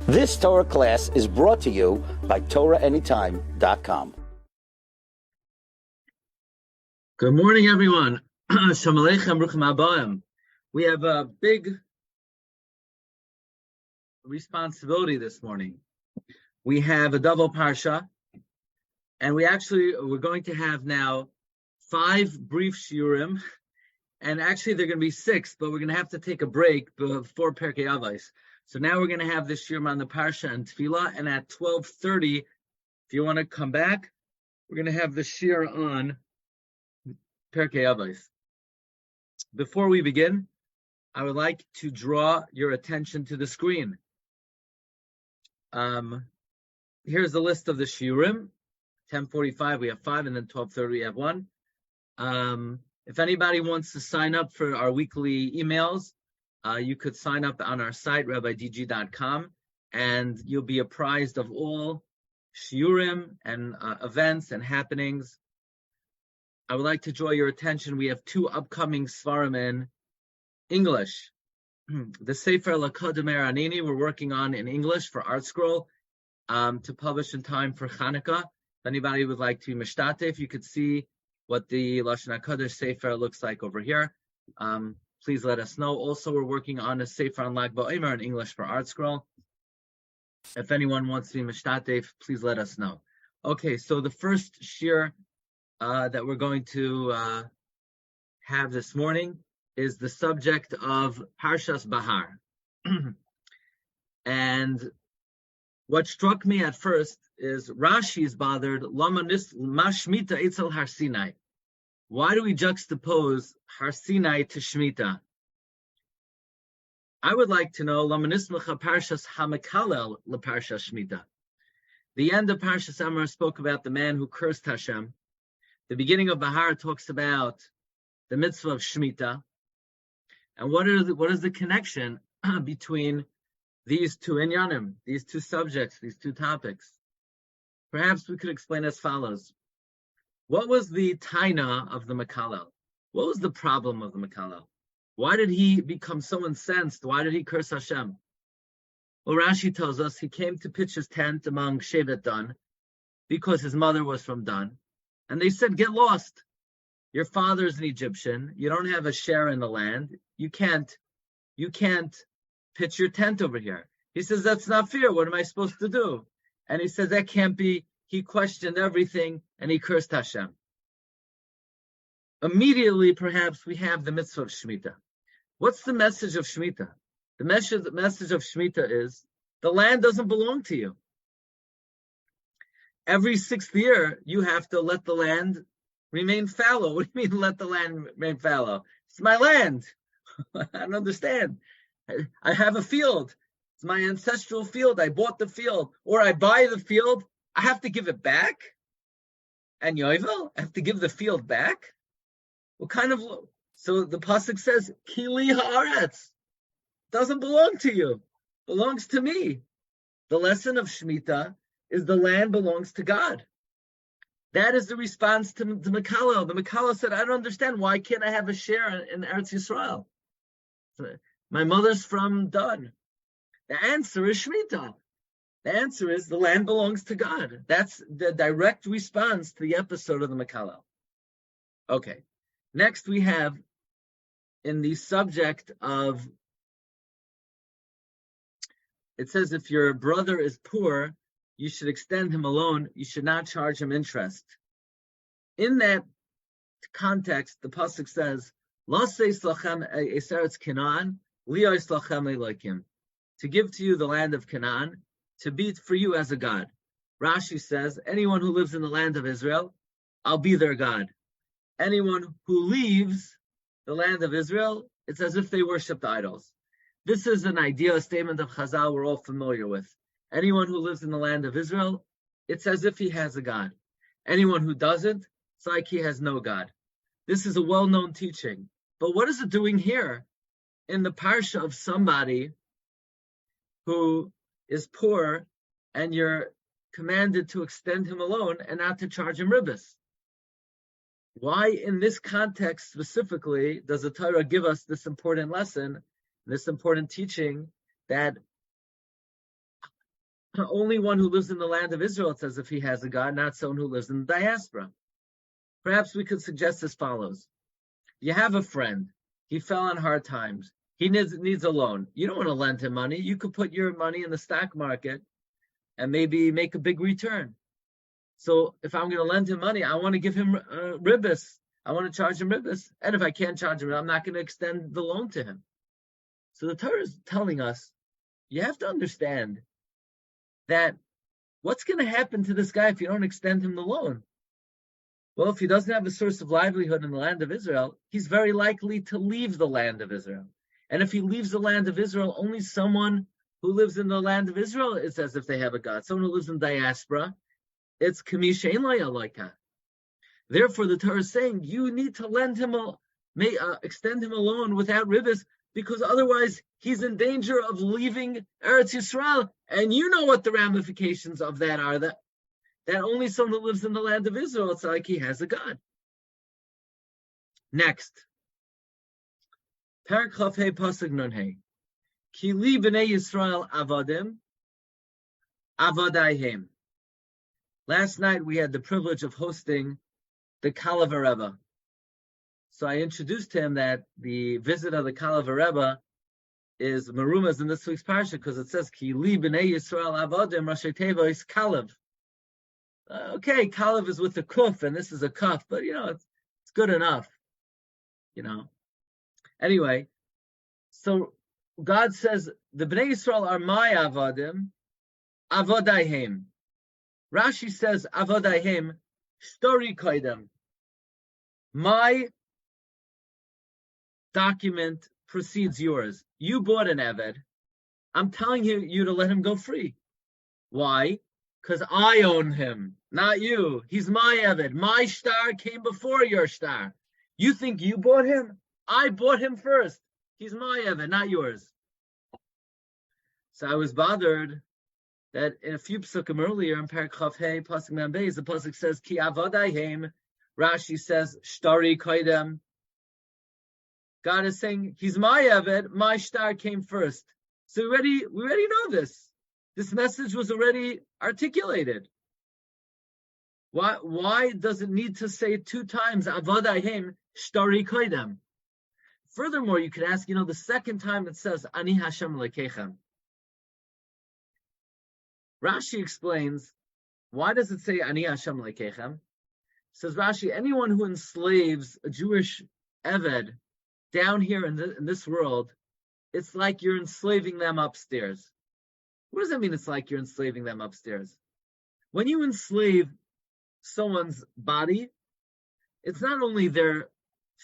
This Torah class is brought to you by TorahAnytime.com. Good morning, everyone. Shalom Aleichem, Ruchim Habayim. We have a big responsibility this morning. We have a double Parsha, and we're going to have now 5 brief Shiurim, and actually they're going to be 6, but we're going to have to take a break before Perkei Avos. So now we're going to have this Shiurim on the Parsha and Tefillah, and at 12:30, if you want to come back, we're going to have the Shiur on Perkei Avos. Before we begin, I would like to draw your attention to the screen. Here's the list of the Shiurim. 10:45 we have 5, and then 12:30 we have 1. If anybody wants to sign up for our weekly emails, you could sign up on our site, rabbidg.com, and you'll be apprised of all Shiurim and events and happenings. I would like to draw your attention. We have 2 upcoming Svarim in English. The Sefer Lakad Meranini we're working on in English for Art Scroll to publish in time for Hanukkah. If anybody would like to mishtatef, you could see what the Lashon HaKodesh Sefer looks like over here. Please let us know. Also, we're working on a Sefer on Lag BaOmer in English for Art Scroll. If anyone wants to be mishtatef, please let us know. Okay, so the first shiur that we're going to have this morning is the subject of Parshas Behar. And what struck me at first is Rashi's bothered, Lama Shemitah Eitzel Har Sinai. Why do we juxtapose Har Sinai to Shemitah? I would like to know, Lama Nismacha Parshas HaMekalel LeParshas Shemitah. The end of Parshas Amar spoke about the man who cursed Hashem. The beginning of Behar talks about the mitzvah of Shemitah. And what is the connection between these 2 inyanim, these 2 subjects, these 2 topics? Perhaps we could explain as follows. What was the taina of the Mekalel? What was the problem of the Mekalel? Why did he become so incensed? Why did he curse Hashem? Well, Rashi tells us he came to pitch his tent among Shevet Dan because his mother was from Dan. And they said, get lost. Your father is an Egyptian. You don't have a share in the land. You can't pitch your tent over here. He says, that's not fair. What am I supposed to do? And he says, that can't be. He questioned everything and he cursed Hashem. Immediately, perhaps, we have the mitzvah of Shemitah. What's the message of Shemitah? The message of Shemitah is the land doesn't belong to you. Every 6th year, you have to let the land remain fallow. What do you mean, let the land remain fallow? It's my land. I don't understand. I have a field. It's my ancestral field. I bought the field. Or I buy the field. I have to give it back? And Yovel, I have to give the field back? What kind of... So the pasuk says, Kili haaretz. Doesn't belong to you. Belongs to me. The lesson of Shemitah is the land belongs to God. That is the response to the Mekalel. The Mekalel said, I don't understand. Why can't I have a share in Eretz Yisrael? My mother's from Dan. The answer is Shemitah. The answer is the land belongs to God. That's the direct response to the episode of the Mekalel. Okay. Next we have in the subject of, it says if your brother is poor, you should extend him a loan. You should not charge him interest. In that context, the pasuk says, to give to you the land of Canaan, to be for you as a God. Rashi says, anyone who lives in the land of Israel, I'll be their God. Anyone who leaves the land of Israel, it's as if they worshipped idols. This is an idea, a statement of Chazal we're all familiar with. Anyone who lives in the land of Israel, it's as if he has a God. Anyone who doesn't, it's like he has no God. This is a well-known teaching. But what is it doing here in the Parsha of somebody who is poor and you're commanded to extend him a loan and not to charge him ribbis? Why in this context specifically does the Torah give us this important lesson, this important teaching that only one who lives in the land of Israel, it says, if he has a God, not someone who lives in the diaspora. Perhaps we could suggest as follows. You have a friend. He fell on hard times. He needs a loan. You don't want to lend him money. You could put your money in the stock market and maybe make a big return. So if I'm going to lend him money, I want to give him ribbis. I want to charge him ribbis. And if I can't charge him, I'm not going to extend the loan to him. So the Torah is telling us, you have to understand that what's going to happen to this guy if you don't extend him the loan? Well, if he doesn't have a source of livelihood in the land of Israel, he's very likely to leave the land of Israel. And if he leaves the land of Israel, only someone who lives in the land of Israel is as if they have a God. Someone who lives in diaspora, it's kamisha ein lo yaloika. Therefore, the Torah is saying you need to lend him extend him a loan without ribbis, because otherwise he's in danger of leaving Eretz Yisrael. And you know what the ramifications of that are. That only someone who lives in the land of Israel, it's like he has a God. Next. Parak Chaf Hei Pasuk Nun Hei. Ki li b'nei Yisrael avadim, avadaihem. Last night we had the privilege of hosting the Kalav Rebbe. So I introduced him that the visit of the Kalav Rebbe is Marumas in this week's Parsha, because it says Ki li b'nei Yisrael avadim Rashi Teva is Kalav. Okay, Kalav is with a kuf, and this is a kaf, but it's good enough. Anyway, so God says the Bnei Yisrael are my avadim, avadaihem. Rashi says avadaihem, shtori kaidem. My document precedes yours. You bought an Eved. I'm telling you to let him go free. Why? Because I own him, not you. He's my Eved. My star came before your star. You think you bought him? I bought him first. He's my Eved, not yours. So I was bothered that in a few psukim earlier in Parak Chaf Hei Pasuk Mem Beis, the pasuk says Ki avadaihem. Rashi says Shtari Kaidem. God is saying He's my Eved. My star came first. So we already know this. This message was already articulated. Why does it need to say 2 times avadaihem Shtari Kaidem? Furthermore, you could ask, the second time it says Ani Hashem Lekechem. Rashi explains, why does it say Ani Hashem Lekechem? Says Rashi, anyone who enslaves a Jewish Eved down here in this world, it's like you're enslaving them upstairs. What does that mean, it's like you're enslaving them upstairs? When you enslave someone's body, it's not only they're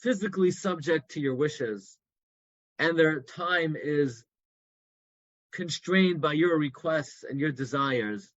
physically subject to your wishes and their time is constrained by your requests and your desires,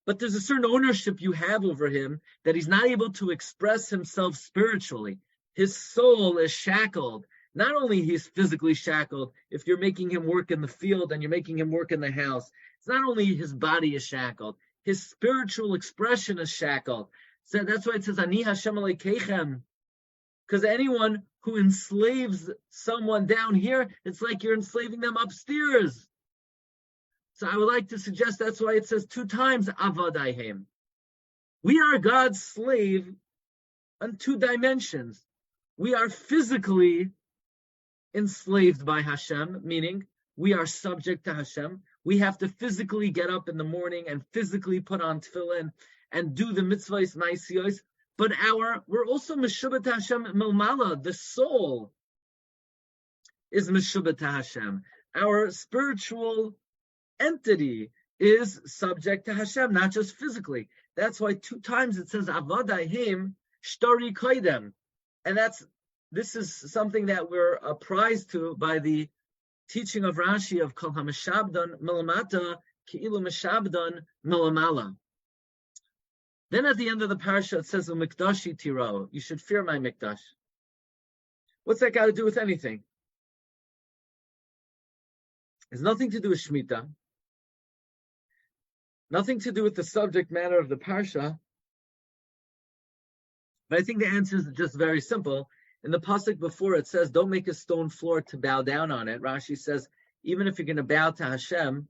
but there's a certain ownership you have over him that he's not able to express himself spiritually. His soul is shackled. Not only he's physically shackled, if you're making him work in the field and you're making him work in the house, it's not only his body is shackled, his spiritual expression is shackled. So that's why it says, Ani Hashem Alekeichem. Because anyone who enslaves someone down here, it's like you're enslaving them upstairs. So I would like to suggest that's why it says 2 times avadaihem. We are God's slave on 2 dimensions. We are physically enslaved by Hashem, meaning we are subject to Hashem. We have to physically get up in the morning and physically put on tefillin and do the mitzvahs ma'asiyos. But we're also meshubah to Hashem milmala. The soul is meshubah to Hashem. Our spiritual entity is subject to Hashem, not just physically. That's why 2 times it says avadaihem shtori kaidem, and this is something that we're apprised to by the teaching of Rashi of kol hameshabdon milamata ki'ilu meshabdon milamala. Then at the end of the parsha it says u'mikdashi tiro, you should fear my mikdash. What's that got to do with anything? It's nothing to do with Shemitah. Nothing to do with the subject matter of the parsha. But I think the answer is just very simple. In the pasuk before it says, don't make a stone floor to bow down on it. Rashi says, even if you're going to bow to Hashem,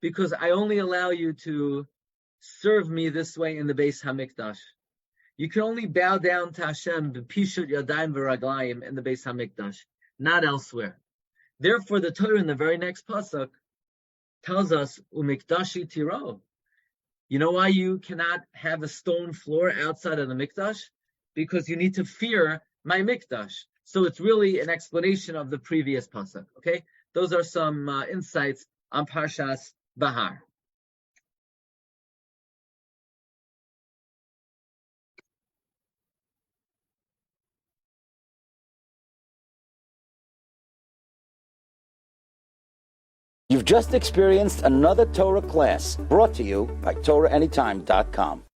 because I only allow you to serve me this way in the Beis Hamikdash. You can only bow down to Hashem b'pishut yadayim v'raglayim in the Beis Hamikdash, not elsewhere. Therefore, the Torah in the very next pasuk tells us umikdashi tiro. You know why you cannot have a stone floor outside of the mikdash? Because you need to fear my mikdash. So it's really an explanation of the previous pasuk. Okay, those are some insights on Parshas Behar. You've just experienced another Torah class brought to you by TorahAnytime.com.